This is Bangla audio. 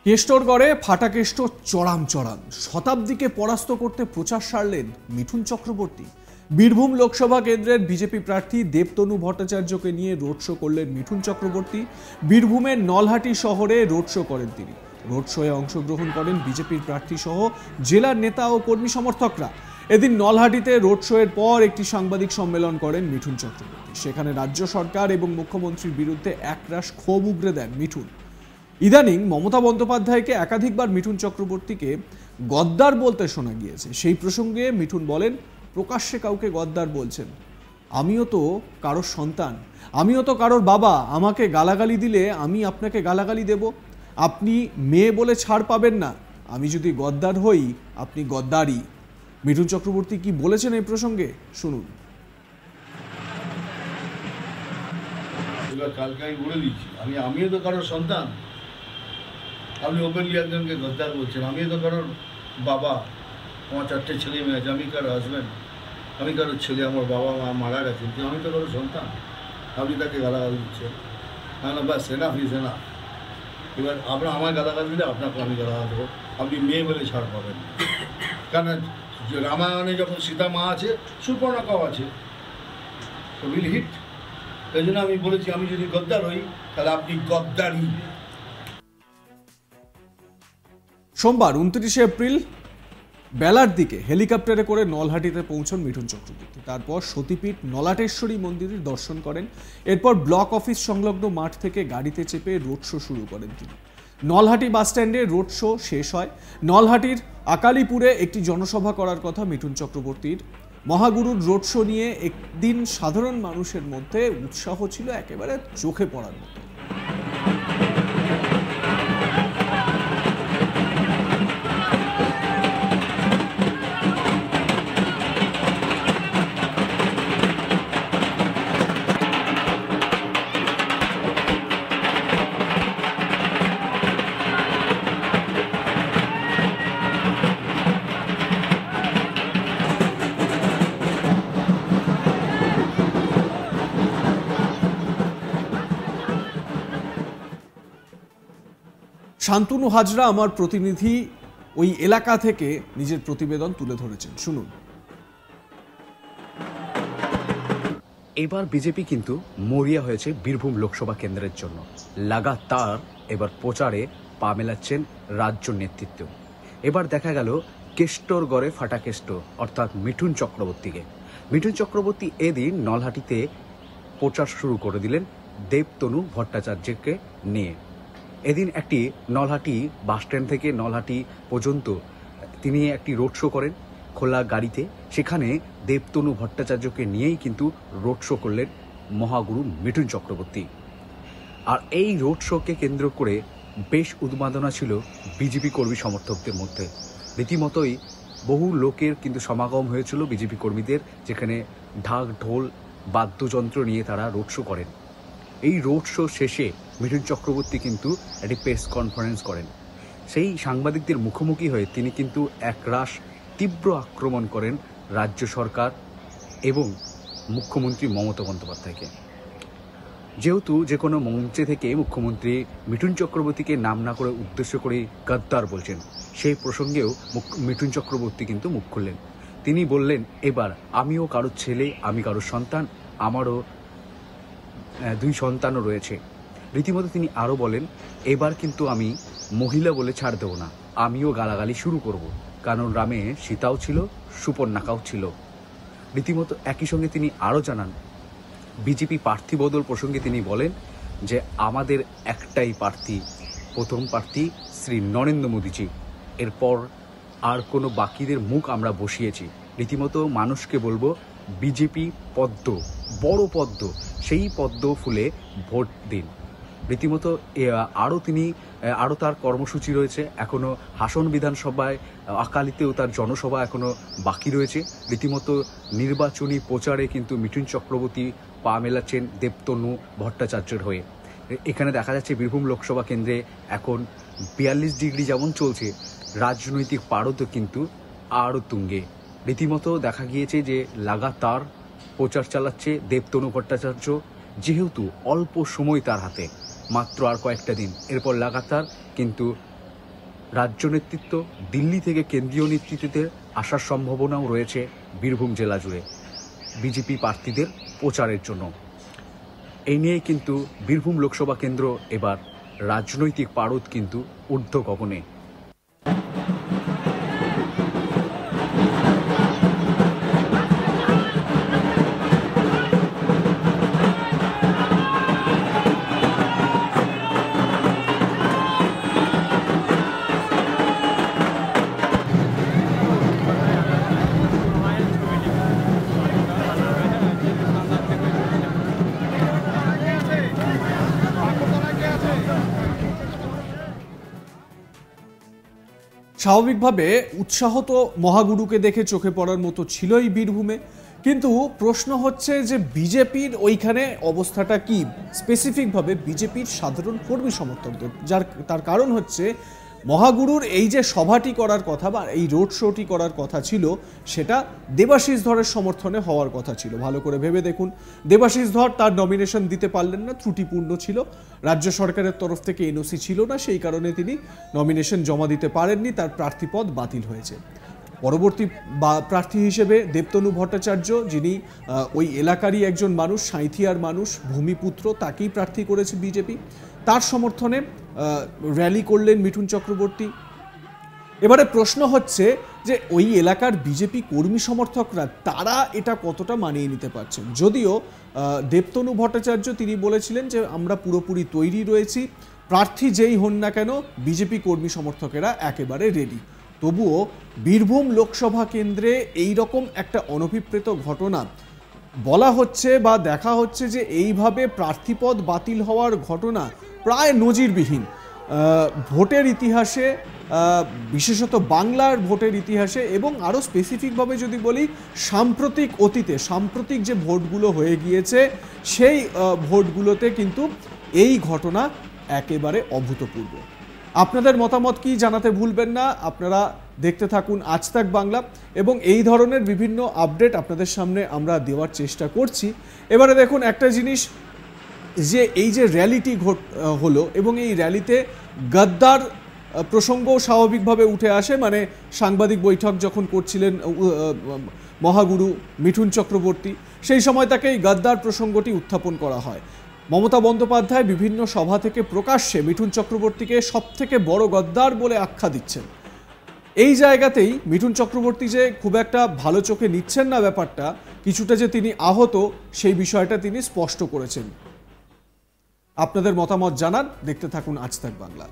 কেষ্টরগড়ে ফাটাকেষ্ট চড়াম চড়ান, শতাব্দীকে পরাস্ত করতে প্রচার সারলেন মিঠুন চক্রবর্তী। বীরভূম লোকসভা কেন্দ্রের বিজেপি প্রার্থী দেবতনু ভট্টাচার্যকে নিয়ে রোড শো করলেন মিঠুন চক্রবর্তী। বীরভূমের নলহাটি শহরে রোড শো করেন তিনি। রোড শোয়ে অংশগ্রহণ করেন বিজেপির প্রার্থী সহ জেলার নেতা ও কর্মী সমর্থকরা। এদিন নলহাটিতে রোড শোয়ের পর একটি সাংবাদিক সম্মেলন করেন মিঠুন চক্রবর্তী। সেখানে রাজ্য সরকার এবং মুখ্যমন্ত্রীর বিরুদ্ধে একরাশ ক্ষোভ উগরে দেন মিঠুন। ইদানিং মমতা বন্দ্যোপাধ্যায়কে একাধিকবার মিঠুন চক্রবর্তীকে গদ্দার বলতে শোনা গিয়েছে। সেই প্রসঙ্গে মিঠুন বলেন, প্রকাশ্যে কাউকে গদ্দার বলছেন, আমিও তো কারোর সন্তান, আমিও তো কারোর বাবা। আমাকে গালাগালি দিলে আমি আপনাকে গালাগালি দেব। আপনি মেয়ে বলে ছাড় পাবেন না। আমি যদি গদ্দার হই, আপনি গদ্দারই। মিঠুন চক্রবর্তী কি বলেছেন এই প্রসঙ্গে শুনুন। কালকে আমি বলে দিচ্ছি, আমিও তো কারোর সন্তান। আপনি ওপেনলি একজনকে গদ্দার বলছেন। আমিও তো কারোর বাবা, আমার 4টে ছেলে মেয়ে আছে। আমি কারোর হাজব্যান্ড, আমি কারোর ছেলে, আমার বাবা মা মারা গেছেন, কিন্তু আমি তো কারোর সন্তান। আপনি তাকে গালাগালি দিচ্ছেন, না বা সেনা ফি সেনা। এবার আপনার আমার গালাগালি দিলে আপনাকে আমি গালাগালি দেবো। আপনি মেয়ে বলে ছাড় পাবেন, কারণ রামায়ণে যখন সীতা মা আছে, সুপর্ণাকাও আছে, তো উইল হিট। এই জন্য আমি বলেছি, আমি যদি গদ্দার হই তাহলে আপনি গদ্দারই। সোমবার 29শে এপ্রিল বেলার দিকে হেলিকপ্টারে করে নলহাটিতে পৌঁছন মিঠুন চক্রবর্তী। তারপর সতীপীঠ নলাটেশ্বরী মন্দিরের দর্শন করেন। এরপর ব্লক অফিস সংলগ্ন মাঠ থেকে গাড়িতে চেপে রোড শো শুরু করেন তিনি। নলহাটি বাসস্ট্যান্ডে রোড শো শেষ হয়। নলহাটির আকালিপুরে একটি জনসভা করার কথা মিঠুন চক্রবর্তীর। মহাগুরুর রোড শো নিয়ে একদিন সাধারণ মানুষের মধ্যে উৎসাহ ছিল একেবারে চোখে পড়ার মতো। শান্তনু হাজরা আমার প্রতিনিধি ওই এলাকা থেকে নিজের প্রতিবেদন তুলে ধরেছেন, শুনুন। এবার বিজেপি কিন্তু মরিয়া হয়েছে বীরভূম লোকসভা কেন্দ্রের জন্য। লাগাতার এবার প্রচারে পা মেলাচ্ছেন রাজ্য নেতৃত্ব। এবার দেখা গেল কেষ্টরগড়ে ফাটাকেষ্ট অর্থাৎ মিঠুন চক্রবর্তীকে। মিঠুন চক্রবর্তী এদিন নলহাটিতে প্রচার শুরু করে দিলেন দেবতনু ভট্টাচার্যকে নিয়ে। এদিন একটি নলহাটি বাসস্ট্যান্ড থেকে নলহাটি পর্যন্ত তিনি একটি রোড শো করেন খোলা গাড়িতে। সেখানে দেবতনু ভট্টাচার্যকে নিয়েই কিন্তু রোড শো করলেন মহাগুরু মিঠুন চক্রবর্তী। আর এই রোড শোকে কেন্দ্র করে বেশ উন্মাদনা ছিল বিজেপি কর্মী সমর্থকদের মধ্যে। রীতিমতোই বহু লোকের কিন্তু সমাগম হয়েছিল বিজেপি কর্মীদের, যেখানে ঢাক ঢোল বাদ্যযন্ত্র নিয়ে তারা রোড শো করেন। এই রোড শো শেষে মিঠুন চক্রবর্তী কিন্তু একটি প্রেস কনফারেন্স করেন। সেই সাংবাদিকদের মুখোমুখি হয়ে তিনি কিন্তু একরাশ তীব্র আক্রমণ করেন রাজ্য সরকার এবং মুখ্যমন্ত্রী মমতা বন্দ্যোপাধ্যায়কে। যেহেতু যে কোনো মঞ্চে থেকে মুখ্যমন্ত্রী মিঠুন চক্রবর্তীকে নাম না করে উদ্দেশ্য করে গদ্দার বলছেন, সেই প্রসঙ্গেও মিঠুন চক্রবর্তী কিন্তু মুখ খুললেন। তিনি বললেন, এবার আমিও কারোর ছেলে, আমি কারোর সন্তান, আমারও 2 সন্তানও রয়েছে। রীতিমতো তিনি আরও বলেন, এবার কিন্তু আমি মহিলা বলে ছাড় দেব না, আমিও গালাগালি শুরু করব, কারণ রামে সীতাও ছিল, সুপর্ণাকাও ছিল। রীতিমতো একই সঙ্গে তিনি আরও জানান, বিজেপি প্রার্থী বদল প্রসঙ্গে তিনি বলেন যে আমাদের একটাই প্রার্থী, প্রথম প্রার্থী শ্রী নরেন্দ্র মোদীজি, এরপর আর কোনো বাকিদের মুখ আমরা বসিয়েছি। রীতিমতো মানুষকে বলবো, বিজেপি পদ্ম, বড় পদ্ম, সেই পদ্ম ফুলে ভোট দিন। রীতিমতো আরও তার কর্মসূচি রয়েছে। এখনও হাসন বিধানসভায়, আকালিতেও তার জনসভা এখনও বাকি রয়েছে। রীতিমতো নির্বাচনী প্রচারে কিন্তু মিঠুন চক্রবর্তী পা মেলাচ্ছেন দেবতনু ভট্টাচার্যের হয়ে। এখানে দেখা যাচ্ছে বীরভূম লোকসভা কেন্দ্রে এখন 42 ডিগ্রি যেমন চলছে, রাজনৈতিক পারদও কিন্তু আরও তুঙ্গে। রীতিমতো দেখা গিয়েছে যে লাগাতার প্রচার চালাচ্ছে দেবতনু ভট্টাচার্য। যেহেতু অল্প সময় তার হাতে, মাত্র আর কয়েকটা দিন, এরপর লাগাতার কিন্তু রাজ্য নেতৃত্ব দিল্লি থেকে কেন্দ্রীয় নেতৃত্বে আসার সম্ভাবনাও রয়েছে বীরভূম জেলা জুড়ে বিজেপি প্রার্থীদের প্রচারের জন্য। এই নিয়ে কিন্তু বীরভূম লোকসভা কেন্দ্র এবার রাজনৈতিক পারদ কিন্তু ঊর্ধ্ব গগনে। স্বাভাবিকভাবে উৎসাহ তো মহাগুরুকে দেখে চোখে পড়ার মতো ছিলই বীরভূমে, কিন্তু প্রশ্ন হচ্ছে যে বিজেপির ওইখানে অবস্থাটা কি, স্পেসিফিকভাবে বিজেপির সাধারণ কর্মী সমর্থকদের। তার কারণ হচ্ছে মহাগুরুর এই যে সভাটি করার কথা বা এই রোড শোটি করার কথা ছিল, সেটা দেবাশিস ধরের সমর্থনে হওয়ার কথা ছিল। ভালো করে ভেবে দেখুন, দেবাশিস ধর তার নমিনেশন দিতে পারলেন না, ত্রুটিপূর্ণ ছিল, রাজ্য সরকারের তরফ থেকে এনওসি ছিল না, সেই কারণে তিনি নমিনেশন জমা দিতে পারেননি, তার প্রার্থীপদ বাতিল হয়েছে। পরবর্তী প্রার্থী হিসেবে দেবতনু ভট্টাচার্য, যিনি ওই এলাকারই একজন মানুষ, সাঁইথিয়ার মানুষ, ভূমিপুত্র, তাকেই প্রার্থী করেছে বিজেপি। তার সমর্থনে র্যালি করলেন মিঠুন চক্রবর্তী। এবারে প্রশ্ন হচ্ছে যে ওই এলাকার বিজেপি কর্মী সমর্থকরা তারা এটা কতটা মানিয়ে নিতে পারছেন। যদিও দেবতনু ভট্টাচার্য তিনি বলেছিলেন যে আমরা পুরোপুরি তৈরি রয়েছি, প্রার্থী যেই হন না কেন বিজেপি কর্মী সমর্থকেরা একেবারে রেডি। তবুও বীরভূম লোকসভা কেন্দ্রে এই রকম একটা অনভিপ্রেত ঘটনা বলা হচ্ছে বা দেখা হচ্ছে যে এইভাবে প্রার্থীপদ বাতিল হওয়ার ঘটনা প্রায় নজিরবিহীন। ভোটের ইতিহাসে, বিশেষত বাংলার ভোটের ইতিহাসে এবং আরও স্পেসিফিকভাবে যদি বলি সাম্প্রতিক অতীতে, সাম্প্রতিক যে ভোটগুলো হয়ে গিয়েছে সেই ভোটগুলোতে কিন্তু এই ঘটনা একেবারে অভূতপূর্ব। আপনাদের মতামত কি জানাতে ভুলবেন না। আপনারা দেখতে থাকুন আজ তাক বাংলা এবং এই ধরনের বিভিন্ন আপডেট আপনাদের সামনে আমরা দেওয়ার চেষ্টা করছি। এবারে দেখুন একটা জিনিস, যে এই যে র্যালিটি হলো এবং এই র্যালিতে গদ্দার প্রসঙ্গও স্বাভাবিকভাবে উঠে আসে, মানে সাংবাদিক বৈঠক যখন করছিলেন মহাগুরু মিঠুন চক্রবর্তী, সেই সময় তাকে এই গদ্দার প্রসঙ্গটি উত্থাপন করা হয়। মমতা বন্দ্যোপাধ্যায় বিভিন্ন সভা থেকে প্রকাশ্যে মিঠুন চক্রবর্তীকে সবথেকে বড় গদ্দার বলে আখ্যা দিচ্ছেন। এই জায়গাতেই মিঠুন চক্রবর্তী যে খুব একটা ভালো চোখে নিচ্ছেন না ব্যাপারটা, কিছুটা যে তিনি আহত, সেই বিষয়টা তিনি স্পষ্ট করেছেন। আপনাদের মতামত জানান, দেখতে থাকুন আজ তাক বাংলা।